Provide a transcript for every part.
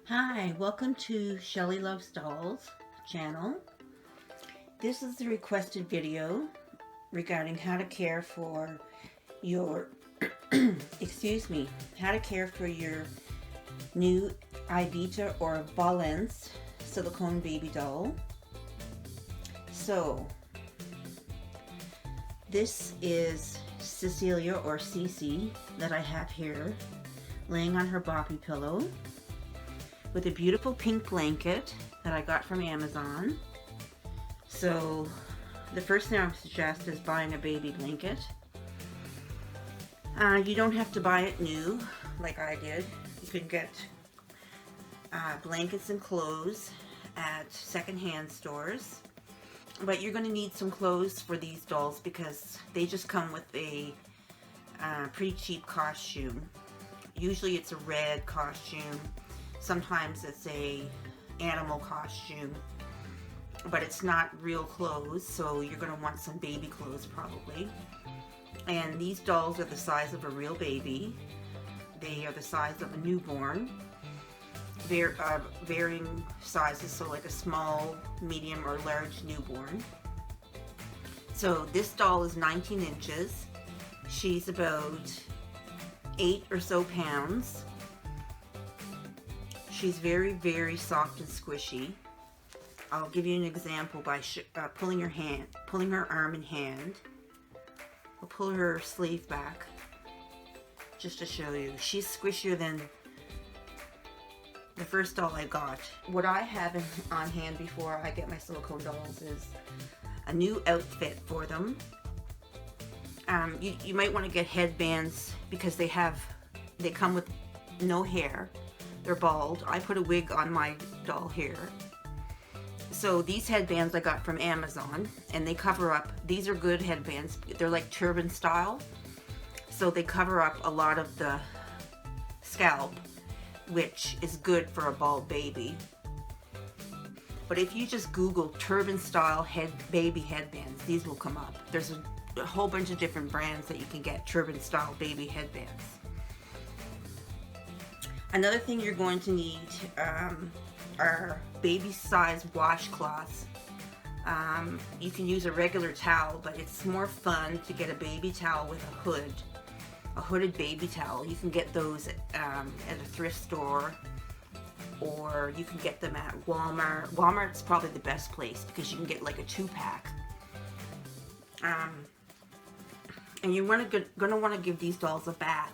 Hi, welcome to Shelly Loves Dolls channel. This is the requested video regarding how to care for your, excuse me, how to care for your new Ivita or Vollence silicone baby doll. So, this is Cecilia or Cece that I have here laying on her boppy pillow with a beautiful pink blanket that I got from Amazon. So the first thing I would suggest is buying a baby blanket. You don't have to buy it new like I did. You can get blankets and clothes at secondhand stores. But you're going to need some clothes for these dolls because they just come with a pretty cheap costume. Usually it's a red costume. Sometimes it's a animal costume, but it's not real clothes, so you're going to want some baby clothes probably. And these dolls are the size of a real baby. They are the size of a newborn. They're varying sizes, so like a small, medium, or large newborn. So this doll is 19 inches. She's about 8 or so pounds. She's very, very soft and squishy. I'll give you an example by pulling her arm in hand. I'll pull her sleeve back just to show you. She's squishier than the first doll I got. What I have on hand before I get my silicone dolls is a new outfit for them. You might want to get headbands because they come with no hair. They're bald. I put a wig on my doll hair. So these headbands I got from Amazon, and they cover up, these are good headbands. They're like turban style. So they cover up a lot of the scalp, which is good for a bald baby. But if you just Google turban style baby headbands, these will come up. There's a whole bunch of different brands that you can get turban style baby headbands. Another thing you're going to need are baby size washcloths. You can use a regular towel, but it's more fun to get a baby towel with a hooded baby towel. You can get those at a thrift store, or you can get them at Walmart. Walmart's probably the best place because you can get like a 2-pack. And you're gonna want to give these dolls a bath,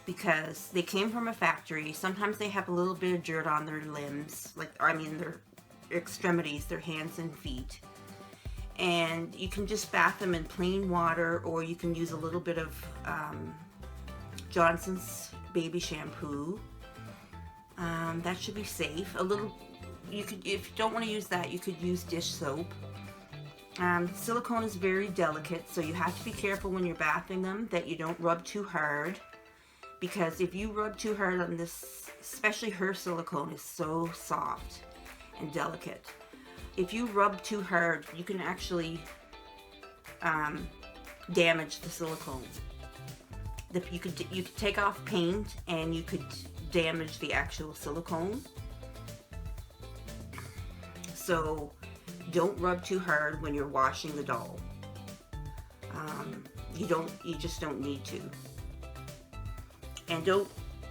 because they came from a factory. Sometimes they have a little bit of dirt on their limbs, their extremities, their hands and feet. And you can just bath them in plain water, or you can use a little bit of Johnson's baby shampoo. That should be safe. If you don't want to use that, you could use dish soap. Silicone is very delicate, so you have to be careful when you're bathing them that you don't rub too hard. Because if you rub too hard on this, especially her silicone is so soft and delicate. If you rub too hard, you can actually damage the silicone. You could take off paint and you could damage the actual silicone. So don't rub too hard when you're washing the doll. You just don't need to. And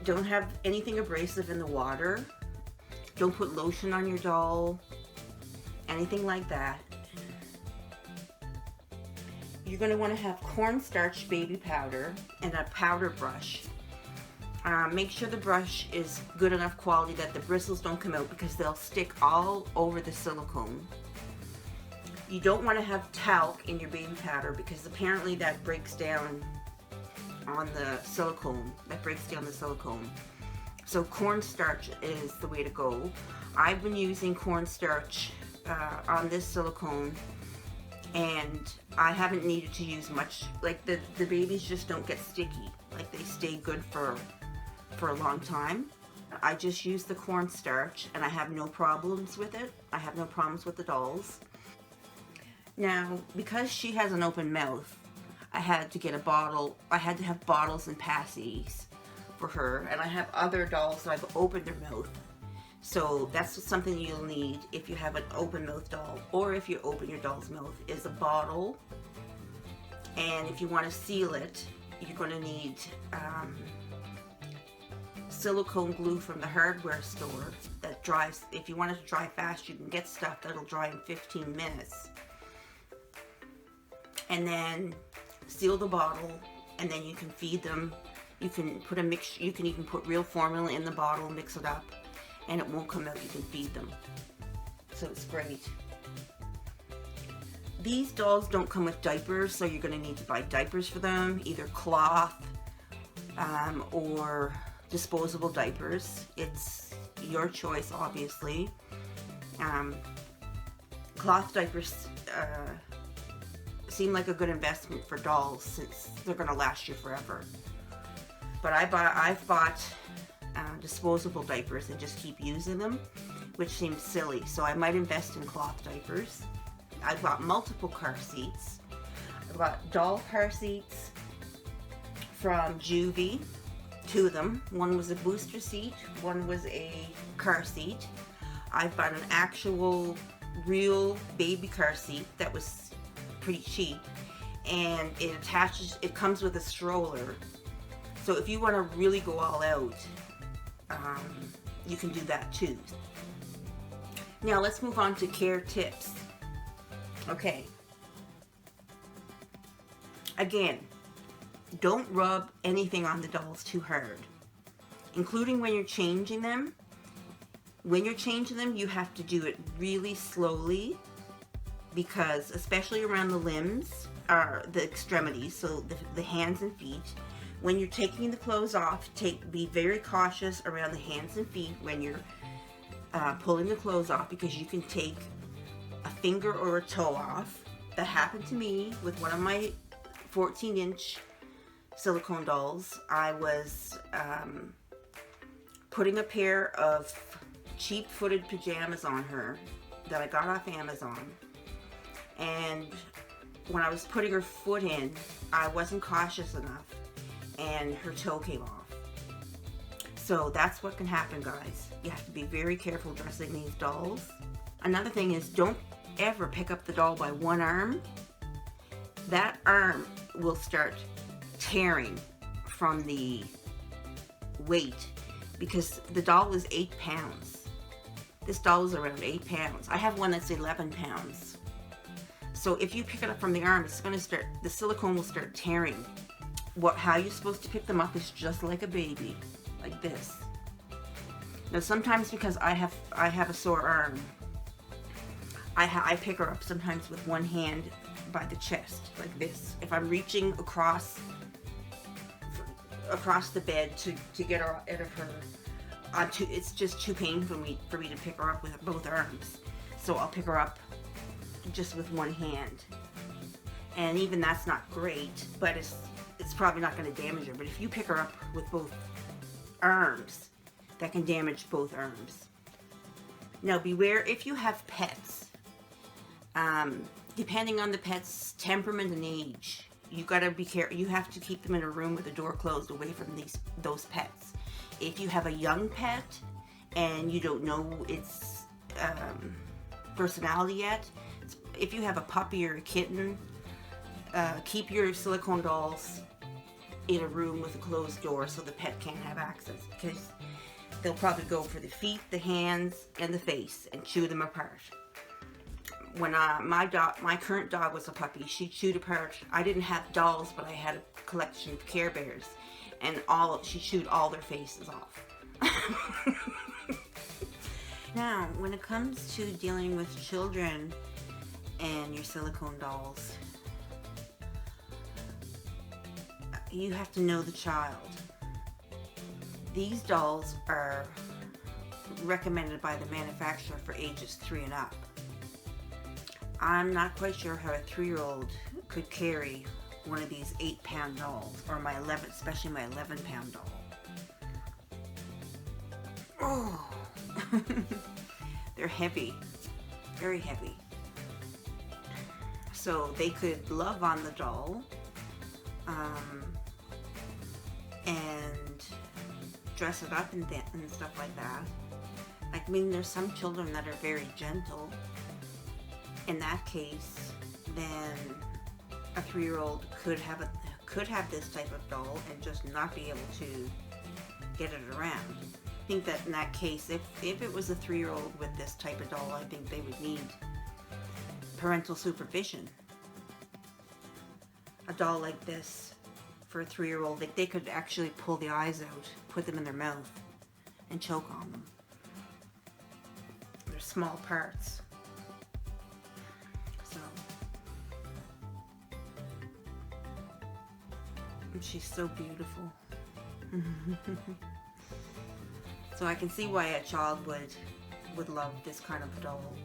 don't have anything abrasive in the water. Don't put lotion on your doll, anything like that. You're going to want to have cornstarch baby powder and a powder brush. Make sure the brush is good enough quality that the bristles don't come out, because they'll stick all over the silicone. You don't want to have talc in your baby powder, because apparently that breaks down on the silicone. So cornstarch is the way to go. I've been using cornstarch on this silicone, and I haven't needed to use much. Like the babies just don't get sticky. Like they stay good for a long time. I just use the cornstarch and I have no problems with it. I have no problems with the dolls. Now, because she has an open mouth, I had to get a bottle. I had to have bottles and passies for her, and I have other dolls that I've opened their mouth. So that's something you'll need if you have an open mouth doll, or if you open your doll's mouth, is a bottle. And if you want to seal it, you're going to need silicone glue from the hardware store that dries. If you want it to dry fast, you can get stuff that'll dry in 15 minutes. And then seal the bottle, and then you can feed them. You can put a mix. You can even put real formula in the bottle, mix it up, and it won't come out. You can feed them. So it's great. These dolls don't come with diapers, so you're going to need to buy diapers for them, either cloth or disposable diapers. It's your choice, obviously. Cloth diapers seem like a good investment for dolls since they're going to last you forever. But I've bought disposable diapers and just keep using them, which seems silly. So I might invest in cloth diapers. I bought multiple car seats. I bought doll car seats from Juvie, 2 of them. One was a booster seat, one was a car seat. I bought an actual real baby car seat that was pretty cheap, and it comes with a stroller. So if you want to really go all out, you can do that too. Now let's move on to care tips. Okay. Again, don't rub anything on the dolls too hard, including when you're changing them. When you're changing them, you have to do it really slowly, because especially around the limbs, or the extremities, so the hands and feet, when you're taking the clothes off, be very cautious around the hands and feet when you're pulling the clothes off, because you can take a finger or a toe off. That happened to me with one of my 14-inch silicone dolls. I was putting a pair of cheap footed pajamas on her that I got off Amazon, and when I was putting her foot in, I wasn't cautious enough and her toe came off. So that's what can happen, guys. You have to be very careful dressing these dolls. Another thing is, don't ever pick up the doll by one arm. That arm will start tearing from the weight, because the doll is 8 pounds. This doll is around 8 pounds. I have one that's 11 pounds. So if you pick it up from the arm, the silicone will start tearing. How you're supposed to pick them up is just like a baby, like this. Now sometimes, because I have a sore arm, I pick her up sometimes with one hand by the chest, like this. If I'm reaching across the bed to get her out of her, it's just too painful for me to pick her up with both arms. So I'll pick her up just with one hand, and even that's not great, but it's probably not going to damage her. But if you pick her up with both arms, that can damage both arms. Now beware if you have pets. Depending on the pet's temperament and age, you gotta be careful. You have to keep them in a room with the door closed, away from those pets. If you have a young pet and you don't know its personality yet, if you have a puppy or a kitten, keep your silicone dolls in a room with a closed door so the pet can't have access, because they'll probably go for the feet, the hands, and the face and chew them apart. When my current dog was a puppy, she chewed apart. I didn't have dolls, but I had a collection of Care Bears, and she chewed all their faces off. Now, when it comes to dealing with children and your silicone dolls, you have to know the child. These dolls are recommended by the manufacturer for ages 3 and up. I'm not quite sure how a 3-year-old could carry one of these 8-pound dolls, or especially my 11-pound doll. Oh, they're heavy, very heavy. So they could love on the doll, and dress it up and stuff like that. Like, I mean, there's some children that are very gentle. In that case, then a 3-year-old could have this type of doll and just not be able to get it around. I think that in that case, if it was a 3-year-old with this type of doll, I think they would need parental supervision. A doll like this for a 3-year-old, they could actually pull the eyes out, put them in their mouth, and choke on them. They're small parts. So, and she's so beautiful. So I can see why a child would love this kind of doll.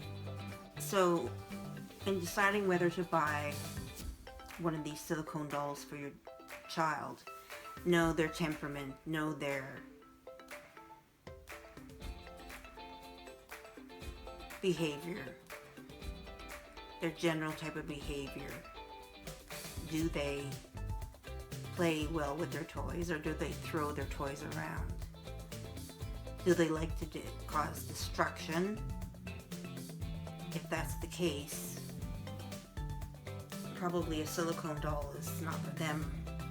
So, in deciding whether to buy one of these silicone dolls for your child, know their temperament, know their behavior, their general type of behavior. Do they play well with their toys, or do they throw their toys around? Do they like to cause destruction? If that's the case, probably a silicone doll is not for them,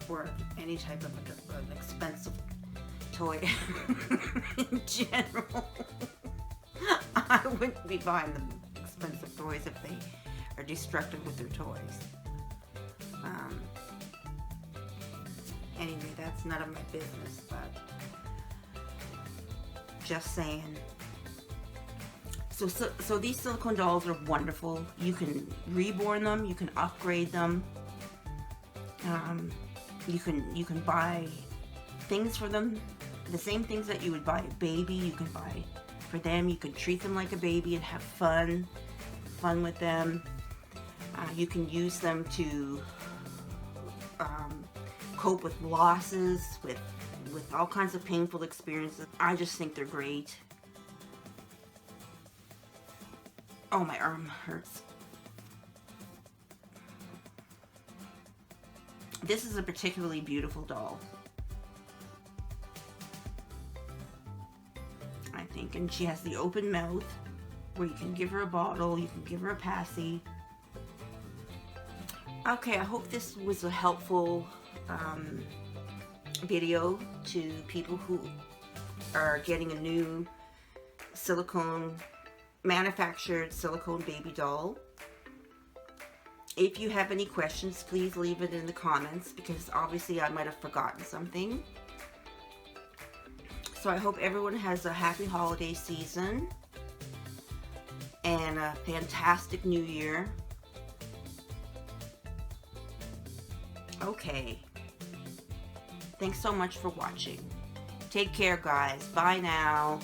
or any type of an expensive toy in general. I wouldn't be buying them expensive toys if they are destructive with their toys. Anyway, that's none of my business, but just saying. So these silicone dolls are wonderful. You can reborn them. You can upgrade them. You can buy things for them. The same things that you would buy a baby, you can buy for them. You can treat them like a baby and have fun with them. You can use them to cope with losses, with all kinds of painful experiences. I just think they're great. Oh, my arm hurts. This is a particularly beautiful doll, I think. And she has the open mouth where you can give her a bottle, you can give her a passy. Okay, I hope this was a helpful video to people who are getting a new manufactured silicone baby doll. If you have any questions, please leave it in the comments, because obviously I might have forgotten something. So I hope everyone has a happy holiday season and a fantastic new year. Okay. Thanks so much for watching. Take care, guys. Bye now.